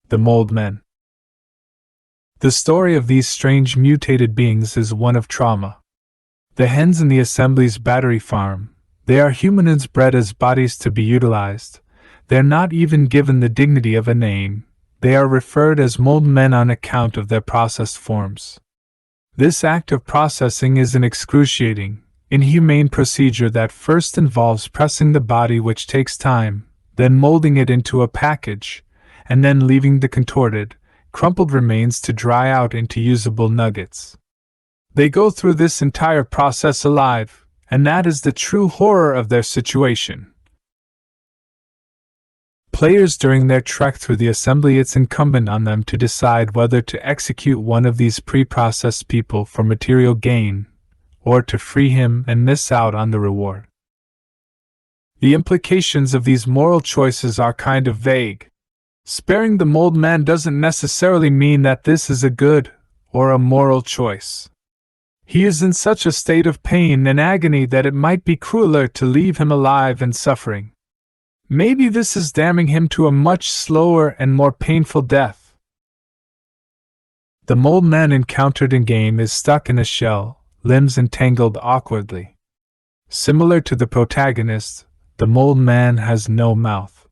The Moldmen. The story of these strange mutated beings is one of trauma. The hens in the Assembly's battery farm, they are humanoids bred as bodies to be utilized. They're not even given the dignity of a name. They are referred as Moldmen on account of their processed forms. This act of processing is an excruciating, inhumane procedure that first involves pressing the body, which takes time, then molding it into a package, and then leaving the contorted, crumpled remains to dry out into usable nuggets. They go through this entire process alive, and that is the true horror of their situation. Players during their trek through the assembly, it's incumbent on them to decide whether to execute one of these pre-processed people for material gain, or to free him and miss out on the reward. The implications of these moral choices are kind of vague. Sparing the Moldman doesn't necessarily mean that this is a good or a moral choice. He is in such a state of pain and agony that it might be crueler to leave him alive and suffering. Maybe this is damning him to a much slower and more painful death. The Moldman encountered in game is stuck in a shell, limbs entangled awkwardly. Similar to the protagonist, the Moldman has no mouth.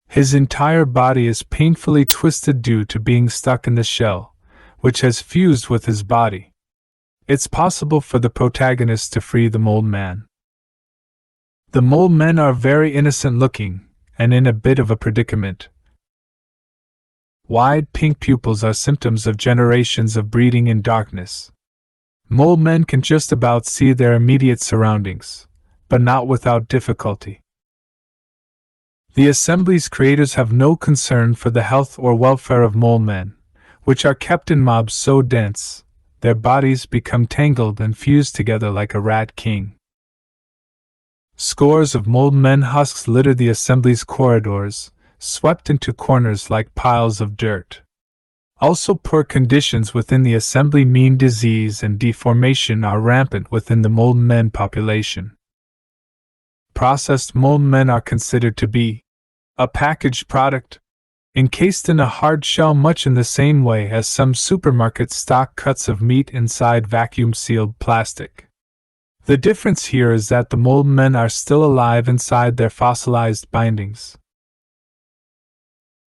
His entire body is painfully twisted due to being stuck in the shell, which has fused with his body. It's possible for the protagonist to free the Moldman. The Moldmen are very innocent looking, and in a bit of a predicament. Wide pink pupils are symptoms of generations of breeding in darkness. Moldmen can just about see their immediate surroundings, but not without difficulty. The Assembly's creators have no concern for the health or welfare of Moldmen, which are kept in mobs so dense, their bodies become tangled and fused together like a rat king. Scores of Moldmen husks litter the Assembly's corridors, swept into corners like piles of dirt. Also, poor conditions within the Assembly mean disease and deformation are rampant within the Moldmen population. Processed Moldmen are considered to be a packaged product, encased in a hard shell much in the same way as some supermarket stock cuts of meat inside vacuum-sealed plastic. The difference here is that the Moldmen are still alive inside their fossilized bindings.